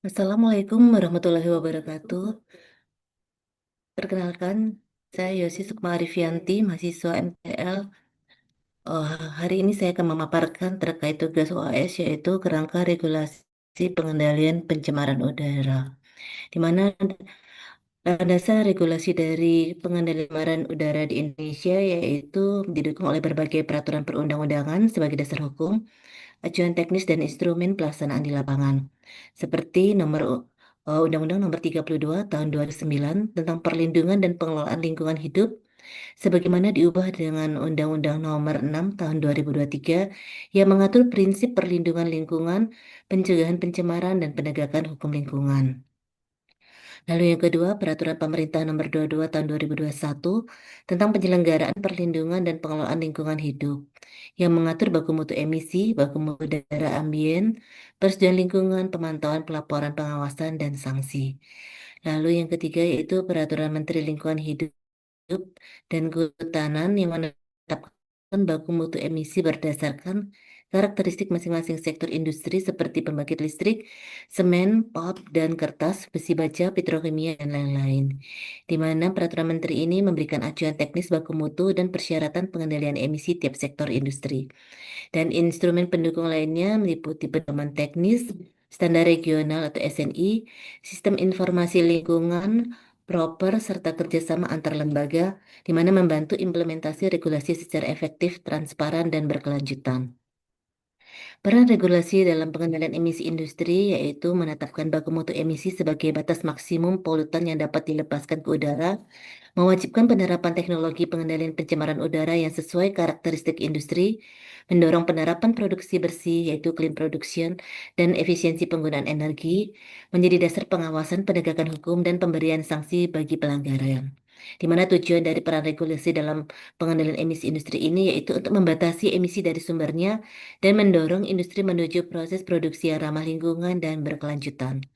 Assalamualaikum warahmatullahi wabarakatuh. Perkenalkan, saya Yosi Sukma Arifianti, mahasiswa MTL. Hari ini saya akan memaparkan terkait tugas OAS, yaitu kerangka regulasi pengendalian pencemaran udara, di mana dasar regulasi dari pengendalian pencemaran udara di Indonesia yaitu didukung oleh berbagai peraturan perundang-undangan sebagai dasar hukum, acuan teknis dan instrumen pelaksanaan di lapangan. Seperti Undang-Undang Nomor 32 Tahun 2009 tentang perlindungan dan pengelolaan lingkungan hidup sebagaimana diubah dengan Undang-Undang Nomor 6 Tahun 2023 yang mengatur prinsip perlindungan lingkungan, pencegahan pencemaran dan penegakan hukum lingkungan. Lalu yang kedua, Peraturan Pemerintah Nomor 22 Tahun 2021 tentang penyelenggaraan perlindungan dan pengelolaan lingkungan hidup yang mengatur baku mutu emisi, baku mutu udara ambien, persetujuan lingkungan, pemantauan, pelaporan, pengawasan, dan sanksi. Lalu yang ketiga yaitu Peraturan Menteri Lingkungan Hidup dan Kehutanan yang menetapkan baku mutu emisi berdasarkan karakteristik masing-masing sektor industri seperti pembangkit listrik, semen, pulp, dan kertas, besi baja, petrokimia, dan lain-lain. Di mana peraturan menteri ini memberikan acuan teknis baku mutu dan persyaratan pengendalian emisi tiap sektor industri. Dan instrumen pendukung lainnya meliputi pedoman teknis, standar regional atau SNI, sistem informasi lingkungan, proper, serta kerjasama antar lembaga, di mana membantu implementasi regulasi secara efektif, transparan, dan berkelanjutan. Peran regulasi dalam pengendalian emisi industri yaitu menetapkan baku mutu emisi sebagai batas maksimum polutan yang dapat dilepaskan ke udara, mewajibkan penerapan teknologi pengendalian pencemaran udara yang sesuai karakteristik industri, mendorong penerapan produksi bersih yaitu clean production dan efisiensi penggunaan energi, menjadi dasar pengawasan penegakan hukum dan pemberian sanksi bagi pelanggaran. Di mana tujuan dari peran regulasi dalam pengendalian emisi industri ini yaitu untuk membatasi emisi dari sumbernya dan mendorong industri menuju proses produksi yang ramah lingkungan dan berkelanjutan.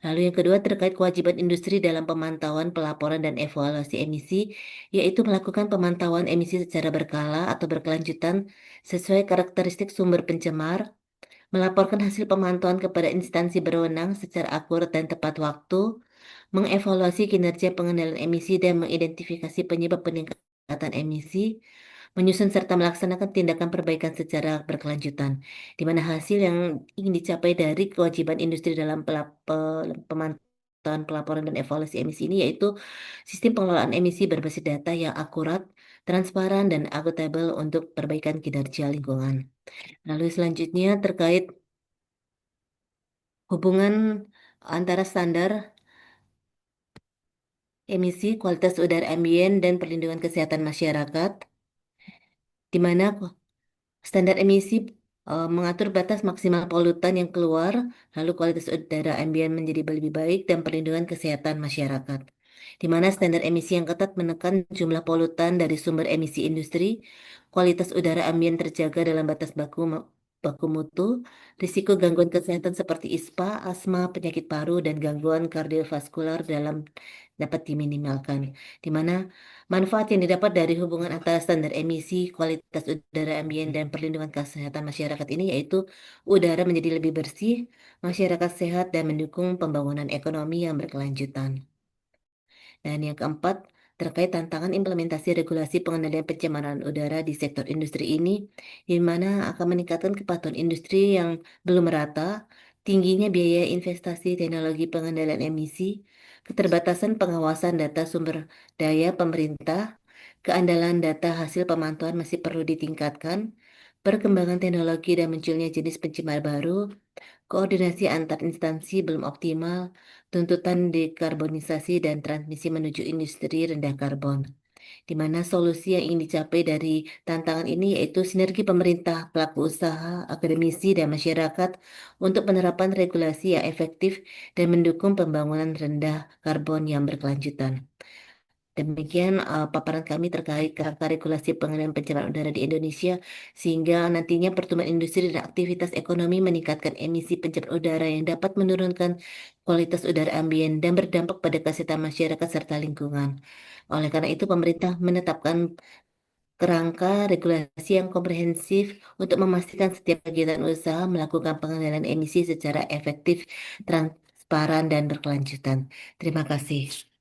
Lalu yang kedua terkait kewajiban industri dalam pemantauan, pelaporan, dan evaluasi emisi, yaitu melakukan pemantauan emisi secara berkala atau berkelanjutan sesuai karakteristik sumber pencemar, melaporkan hasil pemantauan kepada instansi berwenang secara akurat dan tepat waktu, mengevaluasi kinerja pengendalian emisi dan mengidentifikasi penyebab peningkatan emisi, menyusun serta melaksanakan tindakan perbaikan secara berkelanjutan, di mana hasil yang ingin dicapai dari kewajiban industri dalam pemantauan, pelaporan, dan evaluasi emisi ini yaitu sistem pengelolaan emisi berbasis data yang akurat, transparan, dan akuntabel untuk perbaikan kinerja lingkungan. Lalu selanjutnya terkait hubungan antara standar emisi, kualitas udara ambien, dan perlindungan kesehatan masyarakat, di mana standar emisi mengatur batas maksimal polutan yang keluar, lalu kualitas udara ambien menjadi lebih baik dan perlindungan kesehatan masyarakat. Di mana standar emisi yang ketat menekan jumlah polutan dari sumber emisi industri, kualitas udara ambien terjaga dalam batas baku mutu, risiko gangguan kesehatan seperti ISPA, asma, penyakit paru, dan gangguan kardiovaskular dapat diminimalkan. Di mana manfaat yang didapat dari hubungan antara standar emisi, kualitas udara ambien, dan perlindungan kesehatan masyarakat ini yaitu udara menjadi lebih bersih, masyarakat sehat, dan mendukung pembangunan ekonomi yang berkelanjutan. Dan yang keempat, terkait tantangan implementasi regulasi pengendalian pencemaran udara di sektor industri ini, di mana akan meningkatkan kepatuhan industri yang belum merata, tingginya biaya investasi teknologi pengendalian emisi, keterbatasan pengawasan data sumber daya pemerintah, keandalan data hasil pemantauan masih perlu ditingkatkan, perkembangan teknologi dan munculnya jenis pencemar baru, koordinasi antar instansi belum optimal, tuntutan dekarbonisasi dan transmisi menuju industri rendah karbon, di mana solusi yang ingin dicapai dari tantangan ini yaitu sinergi pemerintah, pelaku usaha, akademisi, dan masyarakat untuk penerapan regulasi yang efektif dan mendukung pembangunan rendah karbon yang berkelanjutan. Demikian paparan kami terkait kerangka regulasi pengendalian pencemaran udara di Indonesia, sehingga nantinya pertumbuhan industri dan aktivitas ekonomi meningkatkan emisi pencemaran udara yang dapat menurunkan kualitas udara ambien dan berdampak pada kesehatan masyarakat serta lingkungan. Oleh karena itu, pemerintah menetapkan kerangka regulasi yang komprehensif untuk memastikan setiap kegiatan usaha melakukan pengendalian emisi secara efektif, transparan, dan berkelanjutan. Terima kasih.